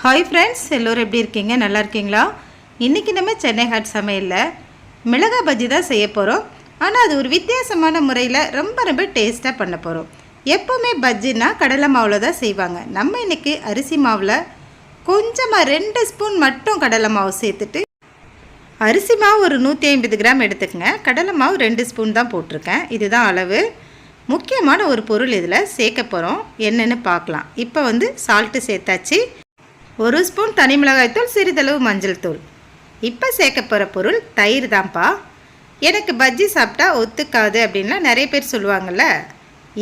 Hi friends, எல்லோரும் எப்படி இருக்கீங்க? நல்லா இருக்கீங்களா? இன்றைக்கி நம்ம சென்னை ஹாட் சமையலில் மிளகாய் பஜ்ஜி தான் செய்ய போகிறோம். ஆனால் அது ஒரு வித்தியாசமான முறையில் ரொம்ப டேஸ்ட்டாக பண்ண போகிறோம். எப்போவுமே பஜ்ஜின்னா கடலை மாவில் தான் செய்வாங்க. நம்ம இன்றைக்கி அரிசி மாவில் கொஞ்சமாக 2 ஸ்பூன் மட்டும் கடலை மாவு சேர்த்துட்டு, அரிசி மாவு ஒரு 150 கிராம் எடுத்துக்கங்க. கடலை மாவு 2 ஸ்பூன் தான் போட்டிருக்கேன். இதுதான் அளவு. முக்கியமான ஒரு பொருள் இதில் சேர்க்க போகிறோம். என்னென்னு பார்க்கலாம். இப்போ சால்ட்டு சேர்த்தாச்சு. 1 ஸ்பூன் தனி மிளகாய்த்தூள், சிறிதளவு மஞ்சள் தூள். இப்போ சேர்க்க போகிற பொருள் தயிர் தான்ப்பா. எனக்கு பஜ்ஜி சாப்பிட்டா ஒத்துக்காது அப்படின்லாம் நிறைய பேர் சொல்லுவாங்கள்ல.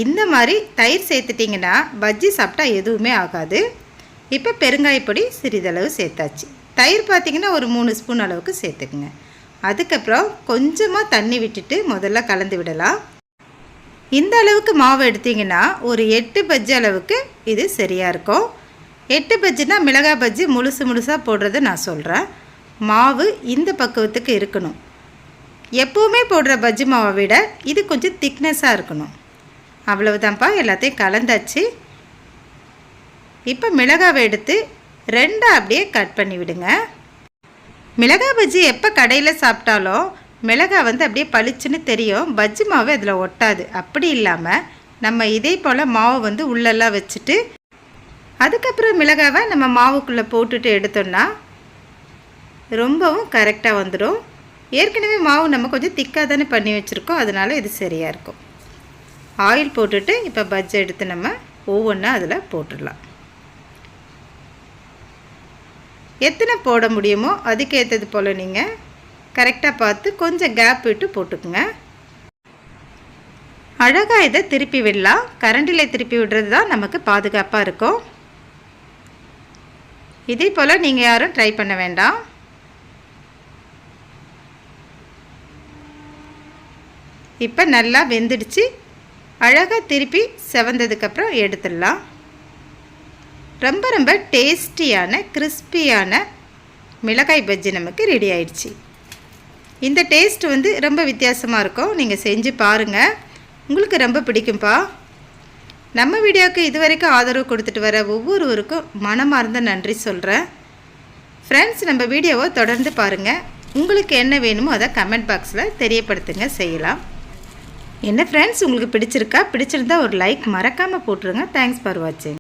இந்த மாதிரி தயிர் சேர்த்துட்டிங்கன்னா பஜ்ஜி சாப்பிட்டா எதுவுமே ஆகாது. இப்போ பெருங்காயப்பொடி சிறிதளவு சேர்த்தாச்சு. தயிர் பார்த்திங்கன்னா ஒரு 3 ஸ்பூன் அளவுக்கு சேர்த்துக்குங்க. அதுக்கப்புறம் கொஞ்சமாக தண்ணி விட்டுட்டு முதல்ல கலந்து விடலாம். இந்த அளவுக்கு மாவு எடுத்திங்கன்னா ஒரு 8 பஜ்ஜி அளவுக்கு இது சரியாக இருக்கும். 8 பஜ்ஜினா மிளகாய் பஜ்ஜி முழுசாக போடுறத நான் சொல்கிறேன். மாவு இந்த பக்குவத்துக்கு இருக்கணும். எப்போவுமே போடுற பஜ்ஜி மாவை விட இது கொஞ்சம் திக்னஸாக இருக்கணும். அவ்வளவுதான்ப்பா. எல்லாத்தையும் கலந்தாச்சு. இப்போ மிளகாவை எடுத்து 2 அப்படியே கட் பண்ணி விடுங்க. மிளகாய் பஜ்ஜி எப்போ கடையில் சாப்பிட்டாலும் மிளகாய் அப்படியே பளிச்சுன்னு தெரியும். பஜ்ஜி மாவு அதில் ஒட்டாது. அப்படி இல்லாமல் நம்ம இதே போல் மாவு உள்ளெல்லாம் வச்சுட்டு அதுக்கப்புறம் மிளகாவை நம்ம மாவுக்குள்ளே போட்டுட்டு எடுத்தோம்னா ரொம்பவும் கரெக்டாக வந்துடும். ஏற்கனவே மாவு நம்ம கொஞ்சம் திக்காக தானே பண்ணி வச்சுருக்கோம். அதனால் இது சரியாக இருக்கும். ஆயில் போட்டுட்டு இப்போ பஜ்ஜி எடுத்து நம்ம ஒவ்வொன்றா அதில் போட்டுடலாம். எத்தனை போட முடியுமோ அதுக்கேற்றது போல் நீங்கள் கரெக்டாக பார்த்து கொஞ்சம் கேப் விட்டு போட்டுக்குங்க. அழகாக இதை திருப்பி விடலாம். கரண்டில் திருப்பி விடுறது தான் நமக்கு பாதுகாப்பாக இருக்கும். இதே போல் நீங்கள் யாரும் ட்ரை பண்ண வேண்டாம். இப்போ நல்லா வெந்துடுச்சு. அழகாக திருப்பி செவந்ததுக்கப்புறம் எடுத்துடலாம். ரொம்ப டேஸ்டியான கிறிஸ்பியான மிளகாய் பஜ்ஜி நமக்கு ரெடி ஆயிடுச்சு. இந்த டேஸ்ட் ரொம்ப வித்தியாசமாக இருக்கும். நீங்கள் செஞ்சு பாருங்கள். உங்களுக்கு ரொம்ப பிடிக்கும்ப்பா. நம்ம வீடியோவுக்கு இதுவரைக்கும் ஆதரவு கொடுத்துட்டு வர ஒவ்வொருவருக்கும் மனமார்ந்த நன்றி சொல்கிறேன். ஃப்ரெண்ட்ஸ், நம்ம வீடியோவை தொடர்ந்து பாருங்கள். உங்களுக்கு என்ன வேணுமோ அதை கமெண்ட் பாக்ஸில் தெரியப்படுத்துங்க, செய்யலாம். என்ன ஃப்ரெண்ட்ஸ், உங்களுக்கு பிடிச்சிருந்தா ஒரு லைக் மறக்காமல் போட்டுருங்க. தேங்க்ஸ் ஃபார் வாட்சிங்.